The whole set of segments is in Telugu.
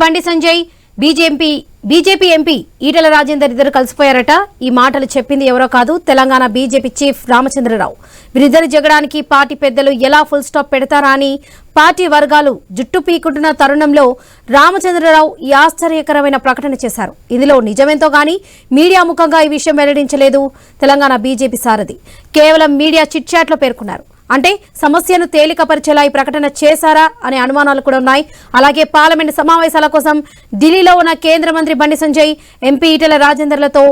బండి సంజయ్ బీజేపీ ఎంపీ ఈటెల రాజేందర్ ఇద్దరు కలిసిపోయారట. ఈ మాటలు చెప్పింది ఎవరో కాదు, తెలంగాణ బీజేపీ చీఫ్ రామచంద్రరావు. వీరిద్దరు జగడానికి పార్టీ పెద్దలు ఎలా ఫుల్ స్టాప్ పెడతారా అని పార్టీ వర్గాలు జుట్టు పీకుంటున్న తరుణంలో రామచంద్రరావు ఈ ఆశ్చర్యకరమైన ప్రకటన చేశారు. ఇందులో నిజమేంతో గానీ మీడియా ముఖంగా ఈ విషయం వెల్లడించలేదు తెలంగాణ బీజేపీ సారథి. కేవలం మీడియా చిట్ చాట్ లో పేర్కొన్నారు. అంటే సమస్యను తేలికపరిచేలా ఈ ప్రకటన చేశారా అనే అనుమానాలు కూడా ఉన్నాయి. అలాగే పార్లమెంట్ సమావేశాల కోసం ఢిల్లీలో ఉన్న కేంద్ర మంత్రి బండి సంజయ్, ఎంపీ ఈటెల రాజేందర్లతో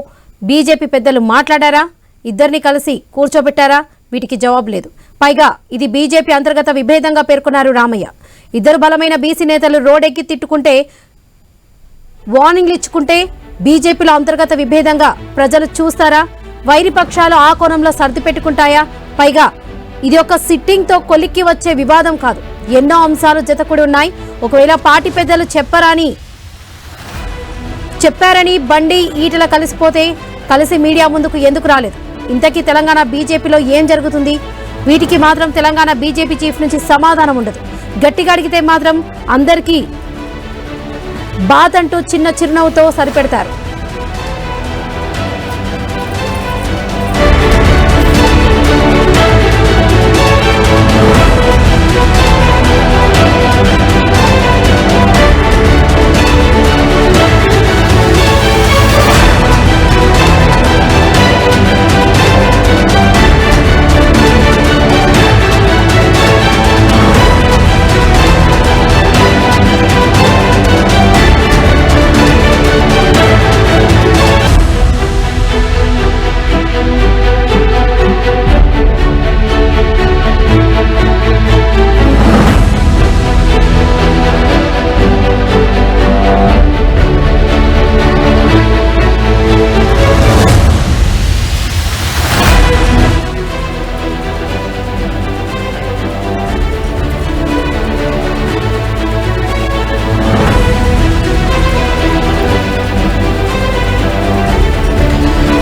బీజేపీ పెద్దలు మాట్లాడారా? ఇద్దరిని కలిసి కూర్చోబెట్టారా? వీటికి జవాబు లేదు. పైగా ఇది బీజేపీ అంతర్గత విభేదంగా పేర్కొన్నారు రామయ్య. ఇద్దరు బలమైన బీసీ నేతలు రోడ్డెక్కి తిట్టుకుంటే, వార్నింగ్లు ఇచ్చుకుంటే బీజేపీలో అంతర్గత విభేదంగా ప్రజలు చూస్తారా? వైరి పక్షాలు ఆ కోణంలో సర్ది పెట్టుకుంటాయా? పైగా ఇది ఒక సిట్టింగ్ తో కొలిక్కి వచ్చే వివాదం కాదు, ఎన్నో అంశాలు జతకూడి ఉన్నాయి. ఒకవేళ పార్టీ పెద్దలు చెప్పారని బండి ఈటెల కలిసి మీడియా ముందుకు ఎందుకు రాలేదు? ఇంతకీ తెలంగాణ బీజేపీలో ఏం జరుగుతుంది? వీటికి మాత్రం తెలంగాణ బీజేపీ చీఫ్ నుంచి సమాధానం ఉండదు. గట్టిగా అడిగితే మాత్రం అందరికీ బాత్ అంటూ చిన్న చిరునవ్వుతో సరిపెడతారు.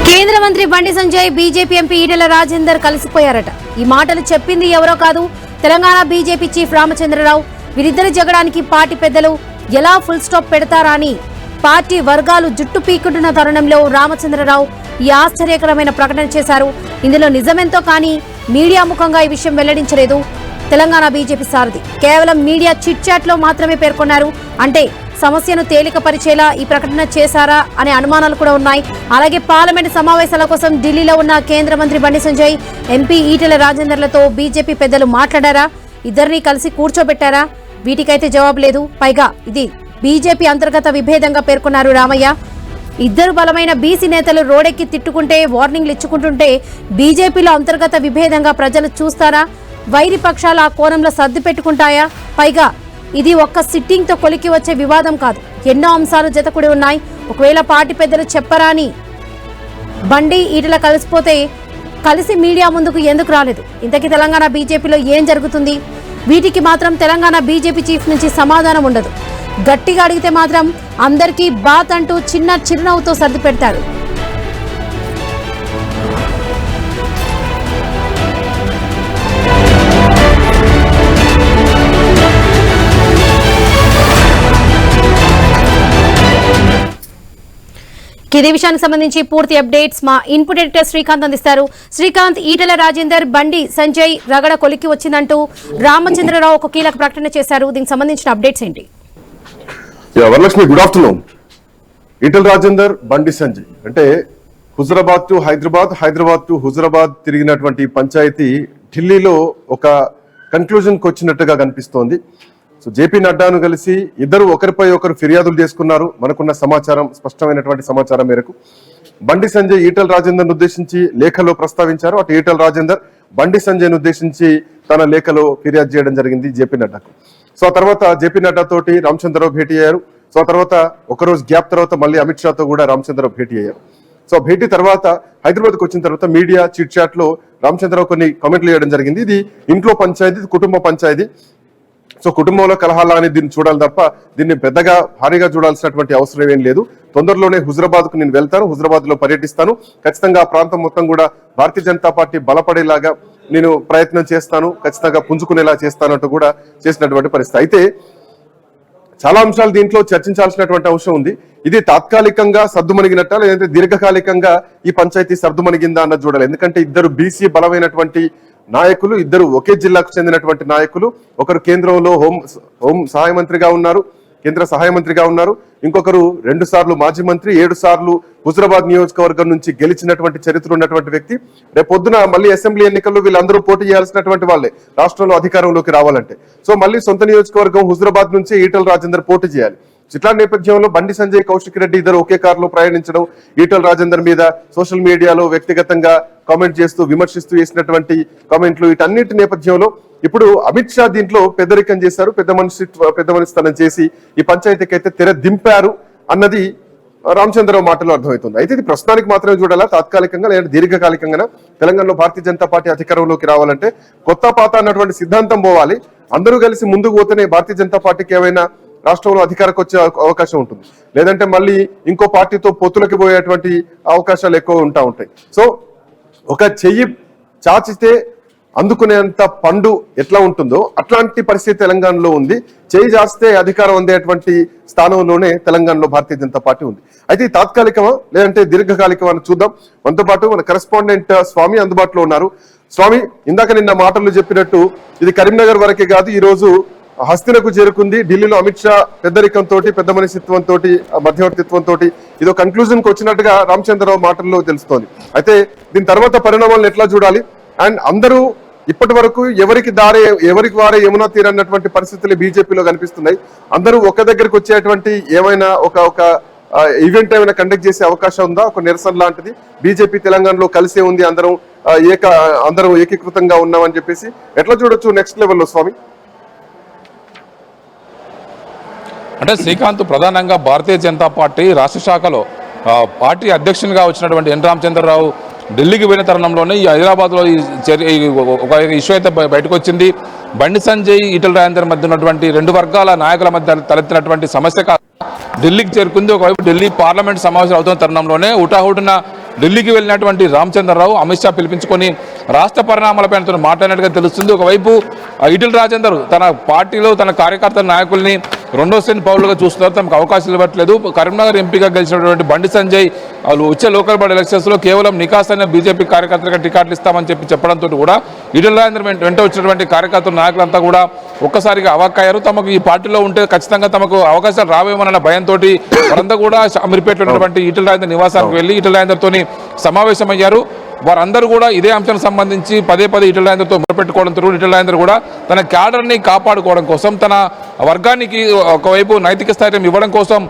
కేంద్ర మంత్రి బండి సంజయ్, బీజేపీ ఎంపీ ఈటెల రాజేందర్ కలిసిపోయారట. ఈ మాటలు చెప్పింది ఎవరో కాదు, తెలంగాణ బీజేపీ చీఫ్ రామచంద్రరావు. వీరిద్దరు జగడానికి పార్టీ పెద్దలు ఎలా ఫుల్ స్టాప్ పెడతారా అని పార్టీ వర్గాలు జుట్టు పీకుంటున్న తరుణంలో రామచంద్రరావు ఈ ఆశ్చర్యకరమైన ప్రకటన చేశారు. ఇందులో నిజమెంతో కానీ మీడియా ముఖంగా ఈ విషయం వెల్లడించలేదు తెలంగాణ బీజేపీ సారథి. కేవలం మీడియా చిట్ చాట్ లో మాత్రమే పేర్కొన్నారు. అంటే సమస్యను తేలికపరిచేలా ఈ ప్రకటన చేశారా అనే అనుమానాలు కూడా ఉన్నాయి. అలాగే పార్లమెంట్ సమావేశాల కోసం ఢిల్లీలో ఉన్న కేంద్ర మంత్రి బండి సంజయ్, ఎంపీ ఈటెల రాజేందర్లతో బీజేపీ పెద్దలు మాట్లాడారా? ఇద్దరిని కలిసి కూర్చోబెట్టారా? వీటికైతే జవాబు లేదు. పైగా ఇది బీజేపీ అంతర్గత విభేదంగా పేర్కొన్నారు రామయ్య. ఇద్దరు బలమైన బీసీ నేతలు రోడ్డెక్కి తిట్టుకుంటే, వార్నింగ్లు ఇచ్చుకుంటుంటే బీజేపీలో అంతర్గత విభేదంగా ప్రజలు చూస్తారా? వైరి పక్షాలు ఆ కోణంలో సర్ది పెట్టుకుంటాయా? పైగా ఇది ఒక్క సిట్టింగ్ తో కొలికి వచ్చే వివాదం కాదు, ఎన్నో అంశాలు జతకూడి ఉన్నాయి. ఒకవేళ పార్టీ పెద్దలు చెప్పరాని బండి ఈటెల కలిసి మీడియా ముందుకు ఎందుకు రాలేదు? ఇంతకీ తెలంగాణ బీజేపీలో ఏం జరుగుతుంది? వీటికి మాత్రం తెలంగాణ బీజేపీ చీఫ్ నుంచి సమాధానం ఉండదు. గట్టిగా అడిగితే మాత్రం అందరికీ బాత్ అంటూ చిన్న చిరునవ్వుతో సర్ది పెడతారు. ఇదే విషయానికి సంబంధించి పూర్తి అప్డేట్స్ మా ఇన్పుట్ ఎడిటర్ శ్రీకాంత్ అందిస్తారు. శ్రీకాంత్, ఈటెల రాజేందర్, బండి సంజయ్ రగడ కొలికి వచ్చిందంటూ రామచంద్రరావు ఒక కీలక ప్రకటన చేశారు. దీనికి సంబంధించిన అప్డేట్స్ ఏంటి? Varalakshmi, good afternoon. ఈటెల రాజేందర్, బండి సంజయ్ అంటే హుజరాబాద్ టు హైదరాబాద్, హైదరాబాద్ టు హుజరాబాద్ తిరిగినటువంటి పంచాయతీ ఢిల్లీలో ఒక కన్క్లూజన్ కి వచ్చినట్టుగా కనిపిస్తోంది. సో జేపీ నడ్డాను కలిసి ఇద్దరు ఒకరిపై ఒకరు ఫిర్యాదులు చేసుకున్నారు. మనకున్న సమాచారం, స్పష్టమైనటువంటి సమాచారం మేరకు బండి సంజయ్ ఈటెల రాజేందర్ ఉద్దేశించి లేఖలో ప్రస్తావించారు. అటు ఈటెల రాజేందర్ బండి సంజయ్ ఉద్దేశించి తన లేఖలో ఫిర్యాదు చేయడం జరిగింది జేపీ నడ్డాకు. సో ఆ తర్వాత జేపీ నడ్డా తోటి రామచంద్రరావు భేటీ అయ్యారు. సో ఆ తర్వాత ఒకరోజు గ్యాప్ తర్వాత మళ్ళీ అమిత్ షాతో కూడా రామచంద్రరావు భేటీ అయ్యారు. సో భేటీ తర్వాత హైదరాబాద్కి వచ్చిన తర్వాత మీడియా చిట్ చాట్ లో రామచంద్రరావు కొన్ని కామెంట్లు చేయడం జరిగింది. ఇది ఇంట్లో పంచాయతీ, కుటుంబ పంచాయతీ. సో కుటుంబంలో కలహాలా అని దీన్ని చూడాలి తప్ప దీన్ని పెద్దగా భారీగా చూడాల్సినటువంటి అవసరం ఏం లేదు. తొందరలోనే హుజరాబాద్ కు నేను వెళ్తాను, హుజరాబాద్ లో పర్యటిస్తాను. ఖచ్చితంగా ఆ ప్రాంతం మొత్తం కూడా భారతీయ జనతా పార్టీ బలపడేలాగా నేను ప్రయత్నం చేస్తాను, ఖచ్చితంగా పుంజుకునేలా చేస్తానంటూ కూడా చేసినటువంటి పరిస్థితి. అయితే చాలా అంశాలు దీంట్లో చర్చించాల్సినటువంటి అవసరం ఉంది. ఇది తాత్కాలికంగా సర్దుమణిగినట్ట లేదంటే దీర్ఘకాలికంగా ఈ పంచాయతీ సర్దుమణిగిందా అన్నది చూడాలి. ఎందుకంటే ఇద్దరు బీసీ బలమైనటువంటి నాయకులు, ఇద్దరు ఒకే జిల్లాకు చెందినటువంటి నాయకులు. ఒకరు కేంద్రంలో హోం సహాయ మంత్రిగా ఉన్నారు, కేంద్ర సహాయ మంత్రిగా ఉన్నారు. ఇంకొకరు 2 సార్లు మాజీ మంత్రి, 7 సార్లు హుజరాబాద్ నియోజకవర్గం నుంచి గెలిచినటువంటి చరిత్ర ఉన్నటువంటి వ్యక్తి. రేపు పొద్దున మళ్ళీ అసెంబ్లీ ఎన్నికల్లో వీళ్ళందరూ పోటీ చేయాల్సినటువంటి వాళ్ళే రాష్ట్రంలో అధికారంలోకి రావాలంటే. సో మళ్ళీ సొంత నియోజకవర్గం హుజరాబాద్ నుంచి ఈటల రాజేందర్ పోటీ చేయాలి. ఇట్లాంటి నేపథ్యంలో బండి సంజయ్, కౌశిక్ రెడ్డి ఇద్దరు ఒకే కారులో ప్రయాణించడం, ఈటల రాజేందర్ మీద సోషల్ మీడియాలో వ్యక్తిగతంగా కామెంట్ చేస్తూ విమర్శిస్తూ చేసినటువంటి కామెంట్లు, వీటన్నిటి నేపథ్యంలో ఇప్పుడు అమిత్ షా దీంట్లో పెద్దరికం చేశారు, పెద్ద మనిషితనం చేసి ఈ పంచాయతీకి అయితే తెర దింపారు అన్నది రామచంద్రరావు మాటలో అర్థమవుతుంది. అయితే ఇది ప్రస్తుతానికి మాత్రమే చూడాలా, తాత్కాలికంగా లేదా దీర్ఘకాలికంగా తెలంగాణలో భారతీయ జనతా పార్టీ అధికారంలోకి రావాలంటే కొత్త పాత అన్నటువంటి సిద్ధాంతం పోవాలి. అందరూ కలిసి ముందుకు పోతేనే భారతీయ జనతా పార్టీకి ఏమైనా రాష్ట్రంలో అధికారకు వచ్చే అవకాశం ఉంటుంది. లేదంటే మళ్ళీ ఇంకో పార్టీతో పొత్తులకి పోయేటువంటి అవకాశాలు ఎక్కువ ఉంటాయి. సో ఒక చెయ్యి చాచితే అందుకునేంత పండు ఎట్లా ఉంటుందో అట్లాంటి పరిస్థితి తెలంగాణలో ఉంది. చేయి చేస్తే అధికారం అందేటువంటి స్థానంలోనే తెలంగాణలో భారతీయ జనతా పార్టీ ఉంది. అయితే తాత్కాలికమా లేదంటే దీర్ఘకాలికమా అని చూద్దాం. మనతో పాటు మన కరెస్పాండెంట్ స్వామి అందుబాటులో ఉన్నారు. స్వామి, ఇందాక నిన్న మాటలు చెప్పినట్టు ఇది కరీంనగర్ వరకే కాదు, ఈ రోజు హస్తినకు చేరుకుంది. ఢిల్లీలో అమిత్ షా పెద్దరికంతో, పెద్ద మనిషిత్వంతో, మధ్యవర్తిత్వంతో ఇదో కన్క్లూజన్ కు వచ్చినట్టుగా రామచంద్రరావు మాటల్లో తెలుస్తోంది. అయితే దీని తర్వాత పరిణామాలను ఎట్లా చూడాలి? అండ్ అందరూ ఇప్పటి వరకు ఎవరికి వారే యమునా తీరన్నటువంటి పరిస్థితులు బీజేపీలో కనిపిస్తున్నాయి. అందరూ ఒక దగ్గరికి వచ్చేటువంటి ఏమైనా ఒక ఈవెంట్ ఏమైనా కండక్ట్ చేసే అవకాశం ఉందా? ఒక నిరసన లాంటిది బీజేపీ తెలంగాణలో కలిసే ఉంది, అందరం ఏకీకృతంగా ఉన్నామని చెప్పేసి ఎట్లా చూడొచ్చు నెక్స్ట్ లెవెల్లో స్వామి? అంటే శ్రీకాంత్, ప్రధానంగా భారతీయ జనతా పార్టీ రాష్ట్ర శాఖలో పార్టీ అధ్యక్షునిగా వచ్చినటువంటి ఎన్ రామచంద్రరావు ఢిల్లీకి వెళ్ళిన తరుణంలోనే ఈ హైదరాబాద్లో ఒక ఇష్యూ అయితే బయటకు వచ్చింది. బండి సంజయ్, ఈటల రాజేందర్ మధ్య ఉన్నటువంటి 2 వర్గాల నాయకుల మధ్య తలెత్తినటువంటి సమస్య ఢిల్లీకి చేరుకుంది. ఒకవైపు ఢిల్లీ పార్లమెంట్ సమావేశాలు అవుతున్న తరుణంలోనే హుటాహుటిన ఢిల్లీకి వెళ్ళినటువంటి రామచంద్రరావు అమిత్ షా పిలిపించుకొని రాష్ట్ర పరిణామాలపై మాట్లాడినట్టుగా తెలుస్తుంది. ఒకవైపు ఈటల రాజేందర్ తన పార్టీలో తన కార్యకర్తల నాయకుల్ని రెండో శ్రేణి పౌరులుగా చూస్తున్నారు, తమకు అవకాశాలు ఇవ్వట్లేదు. కరీంనగర్ ఎంపీగా గెలిచినటువంటి బండి సంజయ్ వచ్చే లోకల్ బాడీ ఎలక్షన్స్లో కేవలం నికాస్ అనే బీజేపీ కార్యకర్తలుగా టికెట్లు ఇస్తామని చెప్పడంతో కూడా ఈటల రాజేందర్ వెంట వచ్చినటువంటి కార్యకర్తల నాయకులంతా కూడా ఒక్కసారిగా అవాక్కయ్యారు. తమకు ఈ పార్టీలో ఉంటే ఖచ్చితంగా తమకు అవకాశాలు రావేమోనన్న భయంతో వారంతా కూడా అమీర్పేటలో ఉన్నటువంటి ఈటల రాజేందర్ నివాసానికి వెళ్ళి ఈటల రాజేందర్తో సమావేశమయ్యారు. వారందరూ కూడా ఇదే అంశానికి సంబంధించి పదే ఈటల రాజేందర్తో మొదలుపెట్టుకోవడంతో ఈటల రాజేందర్ కూడా తన క్యాడర్ని కాపాడుకోవడం కోసం, తన వర్గానికి ఒకవైపు నైతిక స్థైర్యం ఇవ్వడం కోసం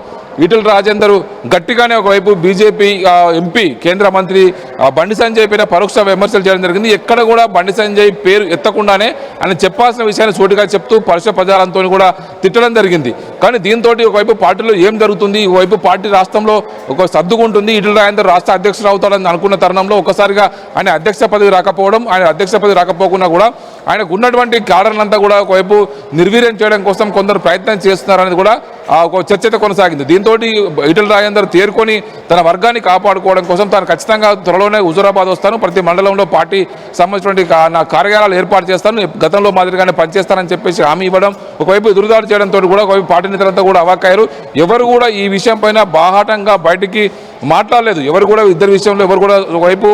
ఈటల రాజేందర్ గట్టిగానే ఒకవైపు బీజేపీ ఎంపీ కేంద్ర మంత్రి బండి సంజయ్ పైన పరోక్ష విమర్శలు చేయడం జరిగింది. ఎక్కడ కూడా బండి సంజయ్ పేరు ఎత్తకుండానే ఆయన చెప్పాల్సిన విషయాన్ని సూటిగా చెప్తూ పరుష పదాలతో కూడా తిట్టడం జరిగింది. కానీ దీంతో ఒకవైపు పార్టీలో ఏం జరుగుతుంది, ఒకవైపు పార్టీ రాష్ట్రంలో ఒక సర్దుకుంటుంది. ఈటల రాజేందర్ రాష్ట్ర అధ్యక్షుడు అవుతాడని అనుకున్న తరుణంలో ఒకసారిగా ఆయన అధ్యక్ష పదవి రాకపోకున్నా కూడా ఆయనకు ఉన్నటువంటి క్యాడర్లంతా కూడా ఒకవైపు నిర్వీర్యం చేయడం కోసం కొందరు ప్రయత్నం చేస్తున్నారనేది కూడా ఒక చర్చ కొనసాగింది. దీంతో ఈటల రాజేందర్ తేరుకొని తన వర్గాన్ని కాపాడుకోవడం కోసం తాను ఖచ్చితంగా త్వరలోనే హుజూరాబాద్ వస్తాను, ప్రతి మండలంలో పార్టీ సంబంధించినటువంటి నా కార్యాలయాలు ఏర్పాటు చేస్తాను, గతంలో మాదిరిగానే పనిచేస్తానని చెప్పేసి హామీ ఇవ్వడం, ఒకవైపు ఎదురుదాడి చేయడంతో కూడా ఒకవైపు పార్టీ నేతలంతా కూడా అవాక్కయ్యారు. ఎవరు కూడా ఈ విషయం పైన బాహాటంగా బయటికి మాట్లాడలేదు. ఎవరు కూడా ఇద్దరు విషయంలో ఎవరు కూడా ఒకవైపు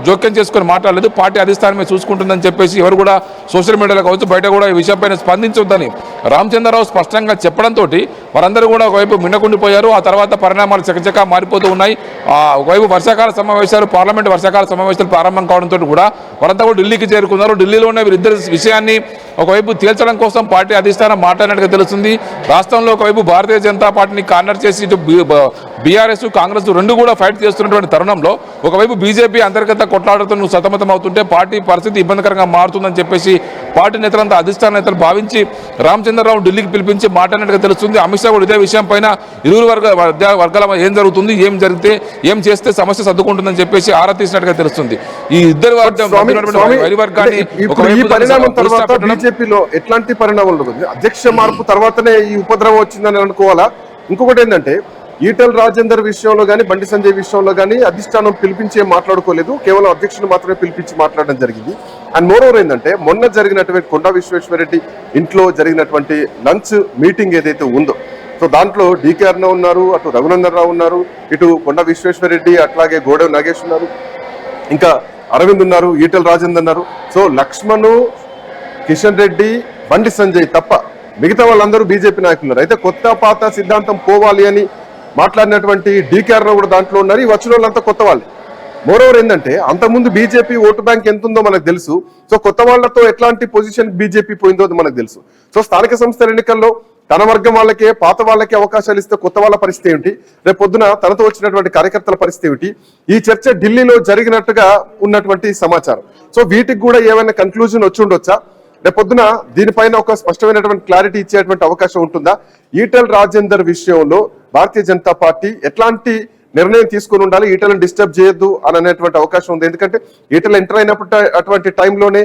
జోక్యం చేసుకొని మాట్లాడలేదు. పార్టీ అధిష్టానమే చూసుకుంటుందని చెప్పేసి ఎవరు కూడా సోషల్ మీడియాలో కావచ్చు బయట కూడా ఈ విషయంపైన స్పందించొద్దని రామచంద్రరావు స్పష్టంగా చెప్పడంతో వారందరూ కూడా ఒకవైపు మిన్నకుండిపోయారు. ఆ తర్వాత పరిణామాలు చకచకా మారిపోతూ ఉన్నాయి. ఒకవైపు వర్షాకాల సమావేశాలు, పార్లమెంట్ వర్షాకాల సమావేశాలు ప్రారంభం కావడంతో కూడా వారంతా కూడా ఢిల్లీకి చేరుకున్నారు. ఢిల్లీలోనే వీరిద్దరి విషయాన్ని ఒకవైపు తేల్చడం కోసం పార్టీ అధిష్టానం మాట్లాడినట్టుగా తెలుస్తుంది. రాష్ట్రంలో ఒకవైపు భారతీయ జనతా పార్టీని కార్నర్ చేసి ఇటు బీఆర్ఎస్, కాంగ్రెస్ రెండు కూడా ఫైట్ చేస్తున్నటువంటి తరుణంలో ఒకవైపు బీజేపీ అంతర్గత కొట్లాటతో సతమతం అవుతుంటే పార్టీ పరిస్థితి ఇబ్బందికరంగా మారుతుందని చెప్పేసి పార్టీ నేతలంతా అధిష్టాన నేతలు భావించి రామచంద్రరావు ఢిల్లీకి పిలిపించి మాట్లాడినట్టుగా తెలుస్తుంది. అమిత్ షా కూడా ఇదే విషయం పైన ఇరువురు వర్గాల ఏం జరుగుతుంది, ఏం జరిగితే ఏం చేస్తే సమస్య సర్దుకుంటుందని చెప్పేసి ఆరా తీసినట్టుగా తెలుస్తుంది. ఈ ఇద్దరు బీజేపీలో ఎట్లాంటి పరిణామాలు ఉంటుంది? అధ్యక్ష మార్పు తర్వాతనే ఈ ఉపద్రవం వచ్చిందని అనుకోవాలా? ఇంకొకటి ఏంటంటే ఈటెల రాజేందర్ విషయంలో కానీ బండి సంజయ్ విషయంలో కానీ అధిష్టానం పిలిపించే మాట్లాడుకోలేదు, కేవలం అధ్యక్షుడు మాత్రమే పిలిపించి మాట్లాడడం జరిగింది. అండ్ మోరోవర్ ఏంటంటే మొన్న జరిగినటువంటి కొండా విశ్వేశ్వరరెడ్డి ఇంట్లో జరిగినటువంటి లంచ్ మీటింగ్ ఏదైతే ఉందో, సో దాంట్లో డీకే అర్ణ ఉన్నారు, అటు రఘునందన్ రావు ఉన్నారు, ఇటు కొండా విశ్వేశ్వరరెడ్డి, అట్లాగే గోడెం నాగేష్ ఉన్నారు, ఇంకా అరవింద్ ఉన్నారు, ఈటెల రాజేందర్ ఉన్నారు. సో లక్ష్మణ్, కిషన్ రెడ్డి, బండి సంజయ్ తప్ప మిగతా వాళ్ళందరూ బీజేపీ నాయకులు ఉన్నారు. అయితే కొత్త పాత సిద్ధాంతం పోవాలి అని మాట్లాడినటువంటి డీకే అర్ణ కూడా దాంట్లో ఉన్నారు. ఈ వచ్చిన వాళ్ళంతా కొత్త వాళ్ళే. మోరోవర్ ఏంటంటే అంతకుముందు బీజేపీ ఓటు బ్యాంక్ ఎంత ఉందో మనకు తెలుసు. సో కొత్త వాళ్లతో ఎట్లాంటి పొజిషన్ బీజేపీ పోయిందో మనకు తెలుసు. సో స్థానిక సంస్థల ఎన్నికల్లో తన వర్గం వాళ్ళకే, పాత వాళ్ళకే అవకాశాలు ఇస్తే కొత్త వాళ్ళ పరిస్థితి ఏమిటి, రేపు పొద్దున తనతో వచ్చినటువంటి కార్యకర్తల పరిస్థితి ఏమిటి, ఈ చర్చ ఢిల్లీలో జరిగినట్టుగా ఉన్నటువంటి సమాచారం. సో వీటికి కూడా ఏమైనా కన్క్లూజన్ వచ్చి ఉండొచ్చా, రేపొద్దున దీనిపైన ఒక స్పష్టమైనటువంటి క్లారిటీ ఇచ్చేటువంటి అవకాశం ఉంటుందా? ఈటెల రాజేందర్ విషయంలో భారతీయ జనతా పార్టీ ఎట్లాంటి నిర్ణయం తీసుకుని ఉండాలి, ఈటెలను డిస్టర్బ్ చేయొద్దు అని అనేటువంటి అవకాశం ఉంది. ఎందుకంటే ఈటెల ఎంటర్ అయినప్పుడు అటువంటి టైంలోనే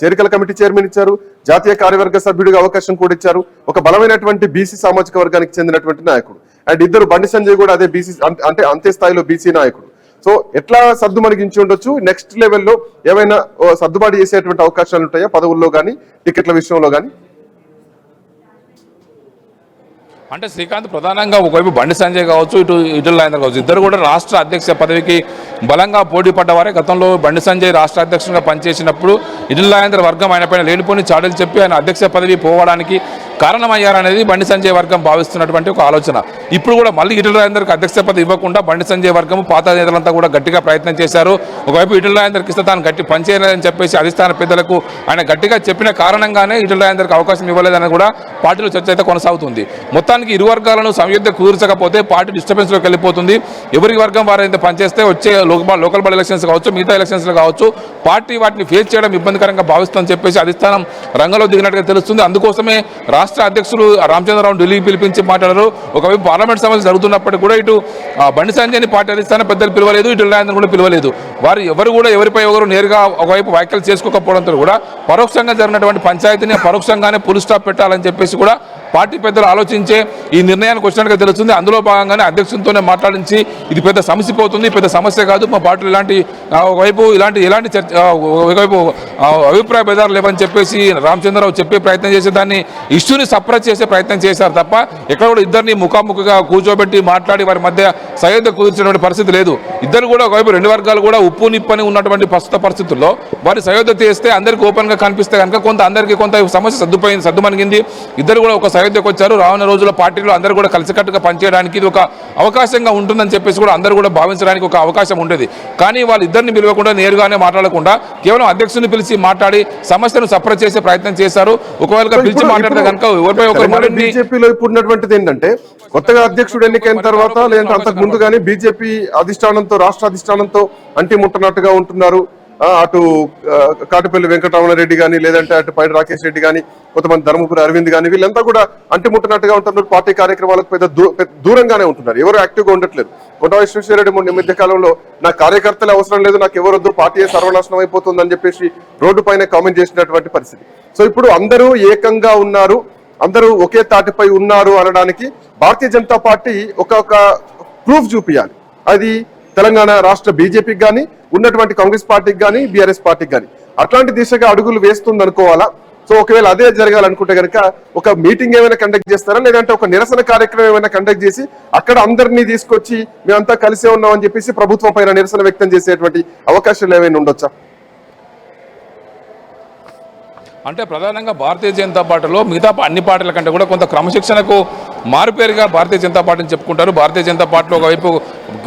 చేరికల కమిటీ చైర్మన్ ఇచ్చారు, జాతీయ కార్యవర్గ సభ్యుడిగా అవకాశం కూడా ఇచ్చారు, ఒక బలమైనటువంటి బీసీ సామాజిక వర్గానికి చెందినటువంటి నాయకుడు. అండ్ ఇద్దరు బండి సంజయ్ కూడా అదే బీసీ, అంటే అంతే స్థాయిలో బీసీ నాయకుడు. సో ఎట్లా సర్దు మనగించి ఉండొచ్చు, నెక్స్ట్ లెవెల్లో ఏమైనా సర్దుబాటు చేసేటువంటి అవకాశాలు ఉంటాయా పదవుల్లో కానీ టికెట్ల విషయంలో కానీ? అంటే శ్రీకాంత్ ప్రధానంగా ఒకవైపు బండి సంజయ్ కావచ్చు, ఇటు ఈటెల రాజేందర్ కావచ్చు, ఇద్దరు కూడా రాష్ట్ర అధ్యక్ష పదవికి బలంగా పోటీ పడ్డవారే. గతంలో బండి సంజయ్ రాష్ట్ర అధ్యక్షుడిగా పనిచేసినప్పుడు ఈటెల రాజేందర్ వర్గం ఆయన పైన లేనిపోని చాడలు చెప్పి ఆయన అధ్యక్ష పదవి పోవడానికి కారణమయ్యారనేది బండి సంజయ్ వర్గం భావిస్తున్నటువంటి ఒక ఆలోచన. ఇప్పుడు కూడా మళ్ళీ ఈటెల రాజేందర్కి అధ్యక్ష పదవి ఇవ్వకుండా బండి సంజయ్ వర్గం పాత నేతలంతా కూడా గట్టిగా ప్రయత్నం చేశారు. ఒకవైపు ఈటెల రాజేందర్కి ఇస్తే తాను గట్టి పనిచేయలేదని చెప్పేసి అధిష్టాన పెద్దలకు ఆయన గట్టిగా చెప్పిన కారణంగానే ఈటెల రాజేందర్కి అవకాశం ఇవ్వలేదని కూడా పార్టీలో చర్చ అయితే కొనసాగుతుంది. మొత్తానికి ఇరు వర్గాలను సంయుక్త కుదుర్చకపోతే పార్టీ డిస్టర్బెన్స్లోకి వెళ్ళిపోతుంది. ఎవరి వర్గం వారైతే పనిచేస్తే వచ్చే లోకల్ బాడీ ఎలక్షన్స్ కావచ్చు, మిగతా ఎలక్షన్స్లో కావచ్చు, పార్టీ వాటిని ఫేస్ చేయడం ఇబ్బందికరంగా భావిస్తుందని చెప్పేసి అధిష్టానం రంగంలో దిగినట్టుగా తెలుస్తుంది. అందుకోసమే రాష్ట్ర అధ్యక్షులు రామచంద్రరావు ఢిల్లీకి పిలిపించి మాట్లాడారు. ఒకవైపు పార్లమెంట్ సమస్యలు జరుగుతున్నప్పటికీ కూడా ఇటు బండి సంజయ్ని పార్టీ అధిష్టానం పెద్దలు పిలవలేదు, ఇటు రాజేంద్ర కూడా పిలవలేదు. వారు ఎవరు కూడా ఎవరిపై ఎవరు నేరుగా ఒకవైపు వ్యాఖ్యలు చేసుకోకపోవడంతో కూడా పరోక్షంగా జరిగినటువంటి పంచాయతీని పరోక్షంగానే ఫుల్ స్టాప్ పెట్టాలని చెప్పేసి కూడా పార్టీ పెద్దలు ఆలోచించే ఈ నిర్ణయానికి వచ్చినట్టుగా తెలుస్తుంది. అందులో భాగంగానే అధ్యక్షునితోనే మాట్లాడించి ఇది పెద్ద సమస్య పోతుంది, పెద్ద సమస్య కాదు, మా పార్టీలో ఎలాంటి చర్చ, ఒకవైపు అభిప్రాయ భేదాలు లేవని చెప్పేసి రామచంద్రరావు చెప్పే ప్రయత్నం చేసే దాన్ని ఇష్యూని సప్రెస్ చేసే ప్రయత్నం చేశారు తప్ప ఎక్కడ కూడా ఇద్దరిని ముఖాముఖిగా కూర్చోబెట్టి మాట్లాడి వారి మధ్య సయోధ్య కుదిర్చినటువంటి పరిస్థితి లేదు. ఇద్దరు కూడా ఒకవైపు రెండు వర్గాలు కూడా ఉప్పు నిప్పని ఉన్నటువంటి ప్రస్తుత పరిస్థితుల్లో వారి సయోధ్య చేస్తే అందరికీ ఓపెన్గా కనిపిస్తే కనుక అందరికీ కొంత సమస్య సర్దుమణిగింది. ఇద్దరు కూడా ఒక సయోధ్యకు వచ్చారు. రానున్న రోజుల్లో పార్టీలో అందరూ కూడా కలిసికట్టుగా పనిచేయడానికి ఇది ఒక అవకాశంగా ఉంటుందని చెప్పేసి కూడా అందరూ కూడా భావించడానికి ఒక అవకాశం ఉండేది. కానీ వాళ్ళు ఇద్దరిని పిలవకుండా నేరుగానే మాట్లాడకుండా కేవలం అధ్యక్షుని పిలిచి మాట్లాడి సమస్యను సప్రెస్ చేసే ప్రయత్నం చేశారు. ఒకవేళ పిలిచి మాట్లాడితే కనుక ఎవరిపై ఒకరు బీజేపీలో ఇప్పుడు ఉన్నటువంటిది ఏంటంటే కొత్తగా అధ్యక్షుడు ఎన్నికైన తర్వాత లేదంటే అంతకు ముందు కానీ బీజేపీ అధిష్టానంతో, రాష్ట్ర అధిష్టానంతో అంటిముట్టనట్టుగా ఉంటున్నారు. అటు కాటిపల్లి వెంకటరమణారెడ్డి కానీ, లేదంటే అటు పైడి రాకేష్ రెడ్డి కానీ, కొంతమంది ధర్మపురి అరవింద్ కానీ, వీళ్ళంతా కూడా అంటిముట్టనట్టుగా ఉంటున్నారు. పార్టీ కార్యక్రమాలకు పెద్ద దూరంగానే ఉంటున్నారు, ఎవరు యాక్టివ్గా ఉండట్లేదు. కొండా విశ్వేశ్వరరెడ్డి మధ్య కాలంలో నా కార్యకర్తలే అవసరం లేదు, నాకు ఎవరొద్దు, పార్టీ సర్వనాశనం అయిపోతుంది అని చెప్పేసి రోడ్డు పైన కామెంట్ చేసినటువంటి పరిస్థితి. సో ఇప్పుడు అందరూ ఏకంగా ఉన్నారు, అందరూ ఒకే తాటిపై ఉన్నారు అనడానికి భారతీయ జనతా పార్టీ ఒక ప్రూఫ్ చూపించాలి. అది తెలంగాణ రాష్ట్ర బీజేపీకి కానీ, ఉన్నటువంటి కాంగ్రెస్ పార్టీకి కానీ, బీఆర్ఎస్ పార్టీకి కానీ అట్లాంటి దిశగా అడుగులు వేస్తుంది అనుకోవాలా? సో ఒకవేళ అదే జరగాలనుకుంటే కనుక ఒక మీటింగ్ ఏమైనా కండక్ట్ చేస్తారా, లేదంటే ఒక నిరసన కార్యక్రమం ఏమైనా కండక్ట్ చేసి అక్కడ అందరినీ తీసుకొచ్చి మేమంతా కలిసే ఉన్నామని చెప్పేసి ప్రభుత్వం పైన నిరసన వ్యక్తం చేసేటువంటి అవకాశాలు ఏమైనా ఉండొచ్చా? అంటే ప్రధానంగా భారతీయ జనతా పార్టీలో మిగతా అన్ని పార్టీల కంటే కూడా కొంత క్రమశిక్షణకు మారుపేరుగా భారతీయ జనతా పార్టీని చెప్పుకుంటారు. భారతీయ జనతా పార్టీలో ఒకవైపు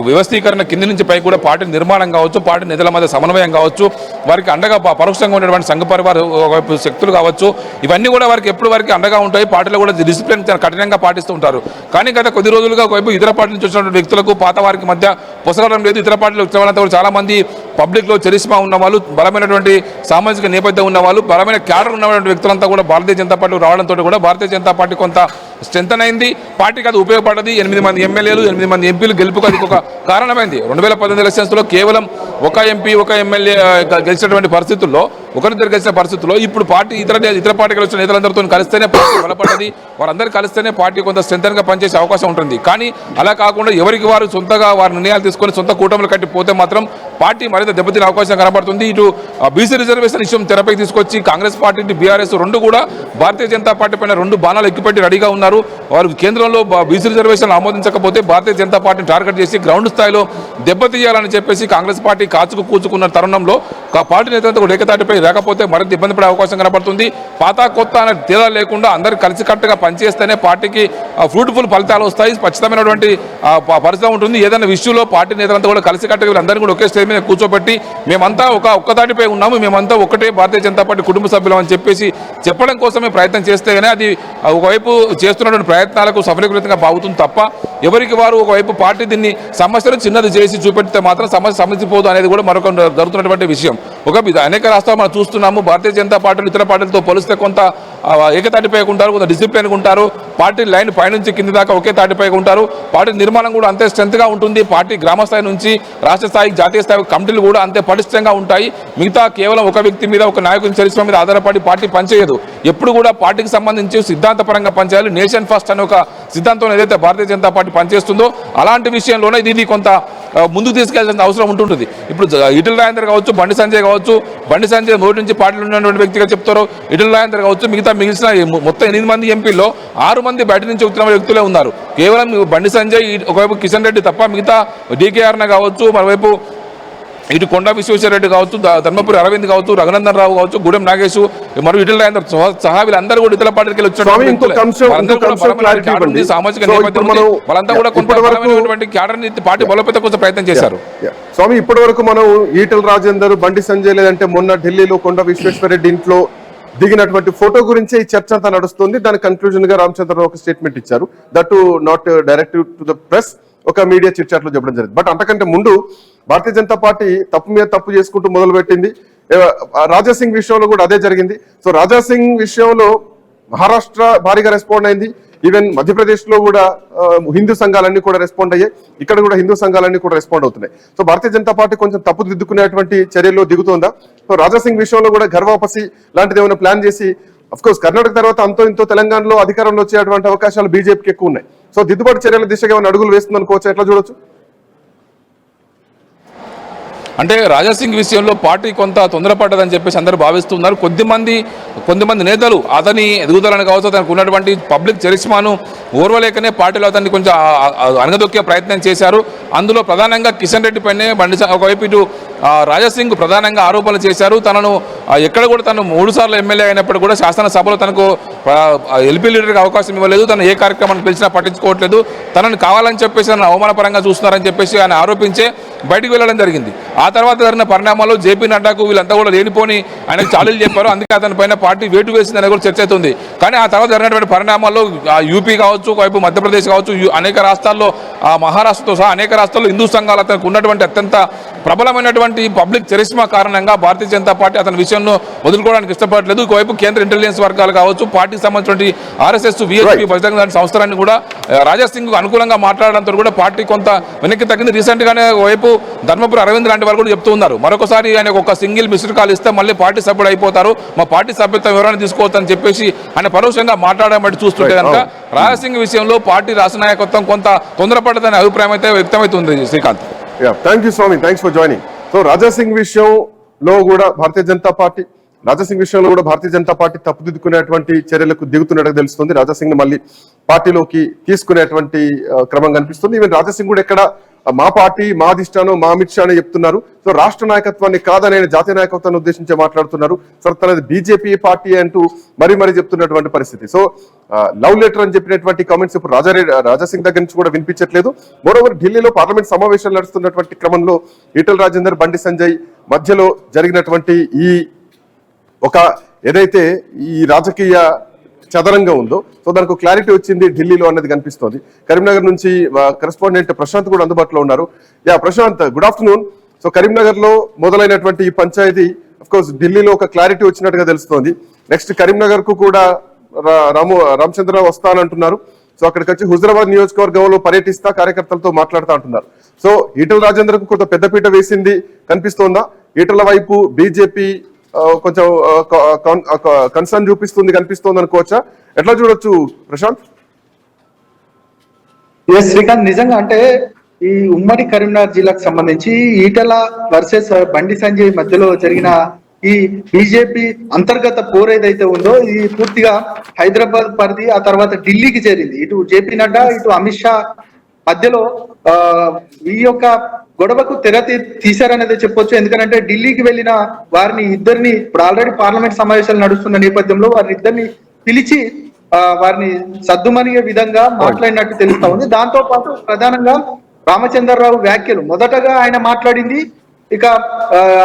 వ్యవస్థీకరణ కింది నుంచి పై కూడా పార్టీ నిర్మాణం కావచ్చు, పార్టీ నిధుల మధ్య సమన్వయం కావచ్చు, వారికి అండగా పరోక్షంగా ఉన్నటువంటి సంఘ పరివార ఒకవైపు శక్తులు కావచ్చు, ఇవన్నీ కూడా వారికి ఎప్పుడు వారికి అండగా ఉంటాయి. పార్టీలో కూడా డిసిప్లిన్ కఠినంగా పాటిస్తూ ఉంటారు. కానీ గత కొద్ది రోజులుగా ఒకవైపు ఇతర పార్టీ నుంచి వచ్చినటువంటి వ్యక్తులకు పాత వారికి మధ్య పొసగడం లేదు. ఇతర పార్టీలు వచ్చిన వాళ్ళంతా కూడా చాలా మంది పబ్లిక్లో చరిష్మా ఉన్న వాళ్ళు, బలమైనటువంటి సామాజిక నేపథ్యం ఉన్న వాళ్ళు, బలమైన క్యాడర్ ఉన్నటువంటి వ్యక్తులంతా కూడా భారతీయ జనతా పార్టీ రావడంతో కూడా భారతీయ జనతా పార్టీ కొంత స్ట్రెంత్ అయింది. పార్టీకి అది ఉపయోగపడ్డది. 8 మంది ఎమ్మెల్యేలు, 8 మంది ఎంపీలు గెలుపుకు అది ఒక కారణమైంది. 2018 ఎలక్షన్స్లో కేవలం ఒక ఎంపీ, ఒక ఎమ్మెల్యే గెలిచినటువంటి పరిస్థితుల్లో, ఒకరిద్దరు గెలిచిన పరిస్థితుల్లో ఇప్పుడు పార్టీ ఇతర పార్టీకి వచ్చిన నేతలందరితో కలిస్తేనే పార్టీ బలపడ్డది. వారందరూ కలిస్తేనే పార్టీ కొంత స్ట్రెంతన్గా పనిచేసే అవకాశం ఉంటుంది. కానీ అలా కాకుండా ఎవరికి వారు సొంతగా వారి నిర్ణయాలు తీసుకొని సొంత కూటములు కట్టి పోతే మాత్రం పార్టీ మరింత దెబ్బతినే అవకాశం కనబడుతుంది. ఇటు బీసీ రిజర్వేషన్ ఇష్యూ తెరపైకి తీసుకొచ్చి కాంగ్రెస్ పార్టీ, ఇటు బీఆర్ఎస్ రెండు కూడా భారతీయ జనతా పార్టీ పైన 2 బాణాలు ఎక్కుపెట్టి రెడీగా ఉన్నారు. వారు కేంద్రంలో బీసీ రిజర్వేషన్ ఆమోదించకపోతే భారతీయ జనతా పార్టీని టార్గెట్ చేసి గ్రౌండ్ స్థాయిలో దెబ్బతీయాలని చెప్పేసి కాంగ్రెస్ పార్టీ కాచుకు కూచుకున్న తరుణంలో పార్టీ నేతలతో కూడా ఏకతాటిపై రాకపోతే మరింత ఇబ్బంది పడే అవకాశం కనబడుతుంది. పాత కొత్త అనే తేడా లేకుండా అందరూ కలిసికట్టుగా పనిచేస్తేనే పార్టీకి ఫ్రూట్ఫుల్ ఫలితాలు వస్తాయి. ఖచ్చితమైనటువంటి పరిస్థితి ఉంటుంది. ఏదైనా విషయంలో పార్టీ నేతలంతా కూడా కలిసికట్టుగా వీళ్ళందరినీ కూడా ఒకే స్టేజ్ మీద కూర్చోబెట్టి మేమంతా ఒక్కతాటిపై ఉన్నాము, మేమంతా ఒకటే భారతీయ జనతా పార్టీ కుటుంబ సభ్యులం అని చెప్పేసి చెప్పడం కోసమే ప్రయత్నం చేస్తేనే అది ఒకవైపు చేస్తున్నటువంటి ప్రయత్నాలకు సఫలీకృతంగా బాగుతుంది తప్ప ఎవరికి వారు ఒకవైపు పార్టీ దీన్ని సమస్యను చిన్నది చేసి చూపెడితే మాత్రం సమస్య సమసిపోదు అనేది కూడా మరొక జరుగుతున్నటువంటి విషయం. అనేక రాష్ట్రాలు మనం చూస్తున్నాము. భారతీయ జనతా పార్టీలు ఇతర పార్టీలతో పోలిస్తే కొంత ఏకతాటిపై ఉంటారు, కొంత డిసిప్లిన్గా ఉంటారు. పార్టీ లైన్ పైనుంచి కింది దాకా ఒకే తాటిపై ఉంటారు. పార్టీ నిర్మాణం కూడా అంతే స్ట్రెంత్గా ఉంటుంది. పార్టీ గ్రామ స్థాయి నుంచి రాష్ట్ర స్థాయి, జాతీయ స్థాయి కమిటీలు కూడా అంతే పటిష్టంగా ఉంటాయి. మిగతా కేవలం ఒక వ్యక్తి మీద, ఒక నాయకుని చరిత్ర మీద ఆధారపడి పార్టీ పనిచేయదు. ఎప్పుడు కూడా పార్టీకి సంబంధించి సిద్ధాంతపరంగా పనిచేయాలి. నేషన్ ఫస్ట్ అనే ఒక సిద్ధాంతం ఏదైతే భారతీయ జనతా పార్టీ పనిచేస్తుందో అలాంటి విషయంలోనే ఇది కొంత ముందుకు తీసుకెళ్లాల్సిన అవసరం ఉంటుంటుంది. ఇప్పుడు ఈటెల రాజేందర్ కావచ్చు, బండి సంజయ్ కావచ్చు, బండి సంజయ్ మొదటి నుంచి పార్టీలో ఉన్నటువంటి వ్యక్తిగా చెప్తారు. ఈటెల రాజేందర్ కావచ్చు, మిగిలిన మొత్తం 8 మంది ఎంపీల్లో 6 మంది బయట నుంచి వచ్చిన వ్యక్తులే ఉన్నారు. కేవలం బండి సంజయ్, ఒకవైపు కిషన్ రెడ్డి తప్ప మిగతా డీకేఆర్న కావచ్చు, మరోవైపు ఇటు కొండా విశ్వేశ్వరరెడ్డి కావచ్చు, ధర్మపురి అరవింద్ కావచ్చు, రఘునందన్ రావు కావచ్చు, గూడెం నాగేశ్ మరియు ఈటెల రాజేందర్ సహా వీళ్ళందరూ కూడా ఇతర పార్టీకి వెళ్ళి వచ్చిన సామాజిక నేపథ్యం వాళ్ళంతా కూడా కొంత క్యాడర్ని పార్టీ బలోపేత కోసం ప్రయత్నం చేశారు. స్వామి, ఇప్పటి వరకు మనం ఈటెల రాజేందర్, బండి సంజయ్ లేదంటే మొన్న ఢిల్లీలో కొండా విశ్వేశ్వరరెడ్డి ఇంట్లో దిగినటువంటి ఫోటో గురించే ఈ చర్చ అంతా నడుస్తుంది. దాని కన్క్లూజన్ గా రామచంద్రరావు ఒక స్టేట్మెంట్ ఇచ్చారు. That not directive to the press, ఒక మీడియా చిట్ చాట్ లో చెప్పడం జరిగింది. బట్ అంతకంటే ముందు భారతీయ జనతా పార్టీ తప్పు మీద తప్పు చేసుకుంటూ మొదలుపెట్టింది. రాజాసింగ్ విషయంలో కూడా అదే జరిగింది. సో రాజాసింగ్ విషయంలో మహారాష్ట్ర భారీగా రెస్పాండ్ అయింది. ఈవెన్ మధ్యప్రదేశ్ లో కూడా హిందూ సంఘాలన్నీ కూడా రెస్పాండ్ అయ్యాయి. ఇక్కడ కూడా హిందూ సంఘాలన్నీ కూడా రెస్పాండ్ అవుతున్నాయి. సో భారతీయ జనతా పార్టీ కొంచెం తప్పు దిద్దుకునేటువంటి చర్యల్లో దిగుతుందా? సో రాజాసింగ్ విషయంలో కూడా ఘర్వాపసి లాంటిది ఏమైనా ప్లాన్ చేసి, అఫ్ కోర్స్ కర్ణాటక తర్వాత అంతో ఇంతో తెలంగాణలో అధికారంలో వచ్చేటువంటి అవకాశాలు బీజేపీకి ఎక్కువ ఉన్నాయి. సో దిద్దుబాటు చర్యల దిశగా ఏమైనా అడుగులు వేస్తుంది అనుకోవచ్చు, ఎట్లా చూడొచ్చు? అంటే రాజాసింగ్ విషయంలో పార్టీ కొంత తొందరపడ్డదని చెప్పేసి అందరూ భావిస్తున్నారు. కొంతమంది నేతలు అతని ఎదుగుదలను కావచ్చు, అతనికి ఉన్నటువంటి పబ్లిక్ చరిష్మాను ఓర్వలేకనే పార్టీలో అతన్ని కొంచెం అణగదొక్కే ప్రయత్నం చేశారు. అందులో ప్రధానంగా కిషన్ రెడ్డి పైనే ఒకవైపు ఇటు రాజాసింగ్ ప్రధానంగా ఆరోపణలు చేశారు. తనను ఎక్కడ కూడా తను 3 సార్లు ఎమ్మెల్యే అయినప్పుడు కూడా శాసనసభలో తనకు ఎల్పీ లీడర్కి అవకాశం ఇవ్వలేదు. తను ఏ కార్యక్రమాన్ని పిలిచినా పట్టించుకోవట్లేదు. తనను కావాలని చెప్పేసి తనను అవమానపరంగా చూస్తున్నారని చెప్పేసి ఆయన ఆరోపించే బయటికి వెళ్ళడం జరిగింది. ఆ తర్వాత జరిగిన పరిణామాల్లో జేపీ నడ్డాకు వీళ్ళంతా కూడా లేనిపోని ఆయనకు చాలీలు చెప్పారు. అందుకే అతని పైన పార్టీ వేటు వేసిందని కూడా చర్చ అవుతుంది. కానీ ఆ తర్వాత జరిగినటువంటి పరిణామాల్లో యూపీ కావచ్చు, వైపు మధ్యప్రదేశ్ కావచ్చు, అనేక రాష్ట్రాల్లో, మహారాష్ట్రతో సహా అనేక రాష్ట్రాల్లో హిందూ సంఘాలు అతనికి ఉన్నటువంటి అత్యంత ప్రబలమైనటువంటి పబ్లిక్ చరిష్మా కారణంగా భారతీయ జనతా పార్టీ అతని విషయంలో వదులుకోవడానికి ఇష్టపడలేదు. ఒకవైపు కేంద్ర ఇంటెలిజెన్స్ వర్గాలు కావచ్చు, పార్టీకి సంబంధించినటువంటి ఆర్ఎస్ఎస్, విఎస్పీ, బజరంగ సంస్థలన్నీ కూడా రాజాసింగ్ అనుకూలంగా మాట్లాడడంతో కూడా పార్టీ కొంత వెనక్కి తగ్గింది. రీసెంట్ గానే వైపు ధర్మపురి అరవింద్ లాంటి వారు కూడా చెప్తూ ఉన్నారు, మరొకసారి ఆయన ఒక సింగిల్ మిస్డ్ కాల్ ఇస్తే మళ్ళీ పార్టీ సభ్యుడు అయిపోతారు, మా పార్టీ సభ్యత్వం ఎవరైనా తీసుకోవచ్చని చెప్పేసి ఆయన పరోక్షంగా మాట్లాడమని చూస్తుంటే కనుక రాజాసింగ్ విషయంలో పార్టీ రాష్ట్ర నాయకత్వం కొంత తొందరపడ్డదనే అభిప్రాయం అయితే వ్యక్తమవుతుంది. Srikanth, thank you Swamy, thanks for joining. So Raja Singh విషయంలో కూడా భారతీయ జనతా పార్టీ తప్పుదిద్దుకునేటువంటి చర్యలకు దిగుతున్నట్టుగా తెలుస్తుంది. రాజాసింగ్ ని మళ్ళీ పార్టీలోకి తీసుకునేటువంటి క్రమం కనిపిస్తుంది. ఈవెన్ రాజాసింగ్ కూడా ఎక్కడ మా పార్టీ, మా అధిష్టానం, మా అమిత్ షా అని చెప్తున్నారు. సో రాష్ట్ర నాయకత్వాన్ని కాదని జాతీయ నాయకత్వాన్ని ఉద్దేశించి మాట్లాడుతున్నారు. సో తనది బీజేపీ పార్టీ అంటూ మరీ చెప్తున్నటువంటి పరిస్థితి. సో లవ్ లెటర్ అని చెప్పినటువంటి కామెంట్స్ ఇప్పుడు రాజాసింగ్ దగ్గర నుంచి కూడా వినిపించట్లేదు. మరోవర్ ఢిల్లీలో పార్లమెంట్ సమావేశాలు నడుస్తున్నటువంటి క్రమంలో ఈటెల రాజేందర్, బండి సంజయ్ మధ్యలో జరిగినటువంటి ఈ ఒక ఏదైతే ఈ రాజకీయ చదరంగం ఉందో, సో దానికి క్లారిటీ వచ్చింది ఢిల్లీలో అన్నది కనిపిస్తోంది. కరీంనగర్ నుంచి కరెస్పాండెంట్ ప్రశాంత్ కూడా అందుబాటులో ఉన్నారు. Prashanth, good afternoon. So Karimnagar లో మొదలైనటువంటి ఈ పంచాయతీ అఫ్ కోర్స్ ఢిల్లీలో ఒక క్లారిటీ వచ్చినట్టుగా తెలుస్తోంది. నెక్స్ట్ కరీంనగర్ కు కూడా రామచంద్రరావు వస్తానంటున్నారు. సో అక్కడికి వచ్చి హుజరాబాద్ నియోజకవర్గంలో పర్యటిస్తా కార్యకర్తలతో మాట్లాడుతూ అంటున్నారు. సో ఈటల రాజేందర్ కు కొంత పెద్దపీట వేసింది కనిపిస్తోందా? ఈటల వైపు బీజేపీ కొంచెం కన్సర్న్ చూపిస్తుంది కనిపిస్తోంది అనుకోవచ్చా? ఎట్లా చూడొచ్చు ప్రశాంత్? శ్రీకాంత్, నిజంగా అంటే ఈ ఉమ్మడి కరీంనగర్ జిల్లాకు సంబంధించి ఈటల వర్సెస్ బండి సంజయ్ మధ్యలో జరిగిన ఈ బీజేపీ అంతర్గత పోరు ఏదైతే ఉందో ఇది పూర్తిగా హైదరాబాద్ పరిధి, ఆ తర్వాత ఢిల్లీకి చేరింది. ఇటు జేపీ నడ్డా, ఇటు అమిత్ షా మధ్యలో ఈ యొక్క గొడవకు తెర తీశారనేది చెప్పొచ్చు. ఎందుకంటే ఢిల్లీకి వెళ్ళిన వారిని ఇద్దరిని ఇప్పుడు ఆల్రెడీ పార్లమెంట్ సమావేశాలు నడుస్తున్న నేపథ్యంలో వారిని ఇద్దరిని పిలిచి వారిని సద్దుమనిగే విధంగా మాట్లాడినట్టు తెలుస్తా ఉంది. దాంతో పాటు ప్రధానంగా రామచంద్రరావు వ్యాఖ్యలు మొదటగా ఆయన మాట్లాడింది, ఇక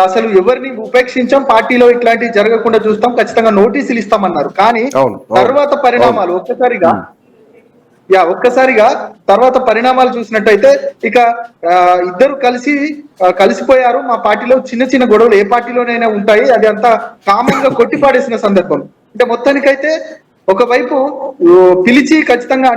అసలు ఎవరిని ఉపేక్షించాం, పార్టీలో ఇట్లాంటివి జరగకుండా చూస్తాం, ఖచ్చితంగా నోటీసులు ఇస్తామన్నారు. కానీ తర్వాత పరిణామాలు ఒక్కసారిగా తర్వాత పరిణామాలు చూసినట్టయితే ఇక ఇద్దరు కలిసిపోయారు. మా పార్టీలో చిన్న చిన్న గొడవలు ఏ పార్టీలోనైనా ఉంటాయి, అది అంతా కామన్ గా కొట్టిపాడేసిన సందర్భం. అంటే మొత్తానికైతే ఒకవైపు పిలిచి ఖచ్చితంగా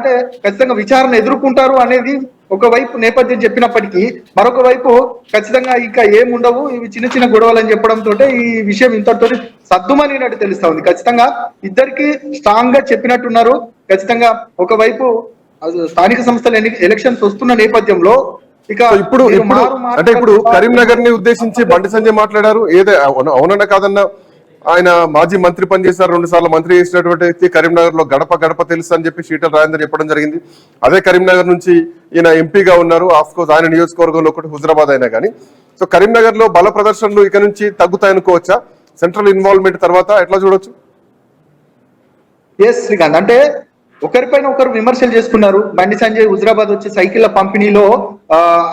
విచారణ ఎదుర్కొంటారు అనేది ఒకవైపు నేపథ్యం చెప్పినప్పటికీ, మరొక వైపు ఖచ్చితంగా ఇంకా ఏముండవు, ఇవి చిన్న చిన్న గొడవలు అని చెప్పడంతో ఈ విషయం ఇంతటితో సద్దుమనినట్టు తెలుస్తా ఉంది. ఖచ్చితంగా ఇద్దరికి స్ట్రాంగ్ గా చెప్పినట్టున్నారు. ఖచ్చితంగా ఒకవైపు స్థానిక సంస్థల ఎలక్షన్స్ వస్తున్న నేపథ్యంలో ఇక ఇప్పుడు కరీంనగర్ ని ఉద్దేశించి బండి సంజయ్ మాట్లాడారు. ఏదో అవునన్నా కాదన్నా ఆయన మాజీ మంత్రి పనిచేశారు, 2 సార్లు మంత్రి చేసినటువంటి వ్యక్తి. కరీంనగర్ లో గడప గడప తెలుసు అని చెప్పి ఈటల రాజేందర్ చెప్పడం జరిగింది. అదే కరీంనగర్ నుంచి ఈయన ఎంపీగా ఉన్నారు. ఆఫ్ కోర్స్ ఆయన నియోజకవర్గంలో ఒకటి హుజరాబాద్ అయినా కానీ. సో కరీంనగర్ లో బల ప్రదర్శనలు ఇక నుంచి తగ్గుతాయనుకోవచ్చా? సెంట్రల్ ఇన్వాల్వ్మెంట్ తర్వాత ఎట్లా చూడొచ్చు? శ్రీకాంత్, అంటే ఒకరిపైన ఒకరు విమర్శలు చేసుకున్నారు. బండి సంజయ్ హుజరాబాద్ వచ్చి సైకిళ్ల పంపిణీలో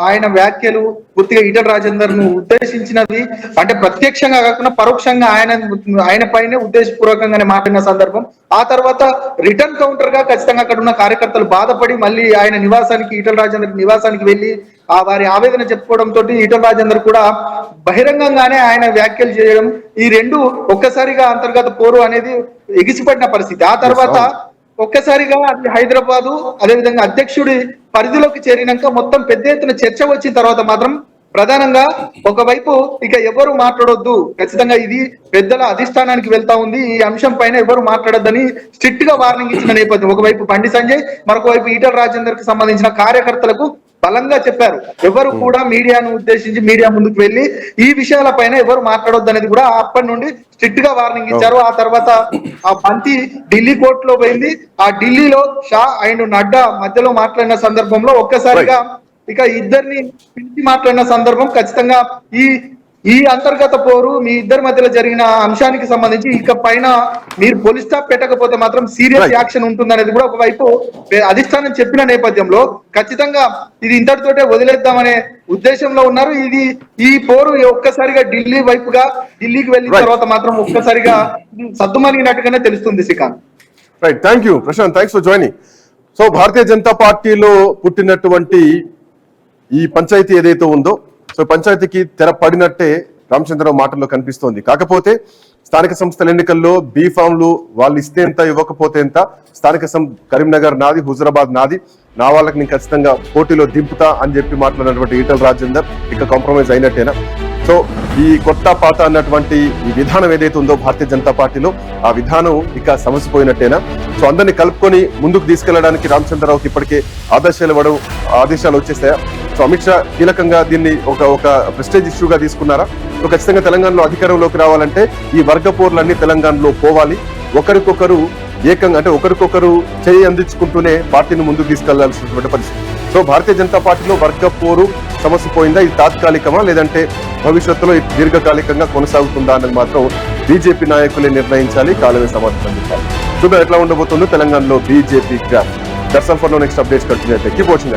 ఆయన వ్యాఖ్యలు పూర్తిగా ఈటల రాజేందర్ ను ఉద్దేశించినది, అంటే ప్రత్యక్షంగా కాకుండా పరోక్షంగా ఆయన పైనే ఉద్దేశపూర్వకంగానే మాట్లాడిన సందర్భం. ఆ తర్వాత రిటర్న్ కౌంటర్ గా ఖచ్చితంగా అక్కడ ఉన్న కార్యకర్తలు బాధపడి మళ్ళీ ఆయన నివాసానికి, ఈటల రాజేందర్ నివాసానికి వెళ్లి వారి ఆవేదన చెప్పుకోవడంతో ఈటల రాజేందర్ కూడా బహిరంగంగానే ఆయన వ్యాఖ్యలు చేయడం, ఈ రెండు ఒక్కసారిగా అంతర్గత పోరు అనేది ఎగిసిపడిన పరిస్థితి. ఆ తర్వాత ఒక్కసారిగా అది హైదరాబాదు అదేవిధంగా అధ్యక్షుడి పరిధిలోకి చేరినాక మొత్తం పెద్ద ఎత్తున చర్చ వచ్చిన తర్వాత మాత్రం ప్రధానంగా ఒకవైపు ఇక ఎవరు మాట్లాడొద్దు, ఖచ్చితంగా ఇది పెద్దల అధిష్టానానికి వెళ్తా ఉంది, ఈ అంశం పైన ఎవరు మాట్లాడొద్దని స్ట్రిక్ట్ గా వార్నింగ్ ఇచ్చిన నేపథ్యం. ఒకవైపు బండి సంజయ్, మరొక వైపు ఈటల రాజేందర్ కి సంబంధించిన కార్యకర్తలకు బలంగా చెప్పారు, ఎవరు కూడా మీడియాను ఉద్దేశించి మీడియా ముందుకు వెళ్లి ఈ విషయాల పైన ఎవరు మాట్లాడొద్దు అనేది కూడా అప్పటి నుండి స్ట్రిక్ట్ గా వార్నింగ్ ఇచ్చారు. ఆ తర్వాత ఆ బంతి ఢిల్లీ కోర్టులో పోయింది. ఆ ఢిల్లీలో షా అండ్ నడ్డా మధ్యలో మాట్లాడిన సందర్భంలో ఒక్కసారిగా ఇక ఇద్దరిని పిలిచి మాట్లాడిన సందర్భం ఖచ్చితంగా ఈ అంతర్గత పోరు మీ ఇద్దరి మధ్యలో జరిగిన అంశానికి సంబంధించి ఇక పైన మీరు పోలీస్ స్టాప్ పెట్టకపోతే మాత్రం సీరియస్ యాక్షన్ ఉంటుందనేది కూడా ఒకవైపు అధిష్టానం చెప్పిన నేపథ్యంలో ఖచ్చితంగా ఇది ఇంతటితోటే వదిలేద్దామనే ఉద్దేశంలో ఉన్నారు. ఈ పోరు ఒక్కసారిగా ఢిల్లీకి వెళ్ళిన తర్వాత మాత్రం ఒక్కసారిగా సద్దుమణిగినట్టుగానే తెలుస్తుంది. Srikanth, right, thank you Prashanth, thanks for joining. So Bharatiya Janata పార్టీలో పుట్టినటువంటి ఈ పంచాయతీ ఏదైతే ఉందో, సో పంచాయతీకి తెర పడినట్టే రామచంద్రరావు మాటల్లో కనిపిస్తోంది. కాకపోతే స్థానిక సంస్థల ఎన్నికల్లో బీఫామ్లు వాళ్ళు ఇస్తే ఎంత, ఇవ్వకపోతే ఎంత, కరీంనగర్ నాది, హుజరాబాద్ నాది, నా వాళ్ళకి నేను ఖచ్చితంగా పోటీలో దింపుతా అని చెప్పి మాట్లాడినటువంటి ఈటల రాజేందర్ ఇక కాంప్రమైజ్ అయినట్టేనా? సో ఈ కొత్త పాత అన్నటువంటి ఈ విధానం ఏదైతే ఉందో భారతీయ జనతా పార్టీలో, ఆ విధానం ఇక సమసిపోయినట్టేనా? సో అందరినీ కలుపుకొని ముందుకు తీసుకెళ్లడానికి రామచంద్రరావుకి ఇప్పటికే ఆదేశాలు వచ్చేస్తాయా? సో అమిత్ షా కీలకంగా దీన్ని ఒక ప్రెస్టేజ్ ఇష్యూగా తీసుకున్నారా? సో ఖచ్చితంగా తెలంగాణలో అధికారంలోకి రావాలంటే ఈ వర్గ పోర్లన్నీ తెలంగాణలో పోవాలి. ఒకరికొకరు చేయి అందించుకుంటూనే పార్టీని ముందుకు తీసుకెళ్లాల్సినటువంటి పరిస్థితి. సో భారతీయ జనతా పార్టీలో వర్గ పోరు సమస్య పోయిందా? ఇది తాత్కాలికమా, లేదంటే భవిష్యత్తులో దీర్ఘకాలికంగా కొనసాగుతుందా అన్నది మాత్రం బీజేపీ నాయకులే నిర్ణయించాలి, కాలమే సమాధానం చెప్పాలి. చూద్దాం ఎట్లా ఉండబోతుందో తెలంగాణలో BJP graph. That's all for now. Next updates continue అయితే కీప్ వాచింగ్.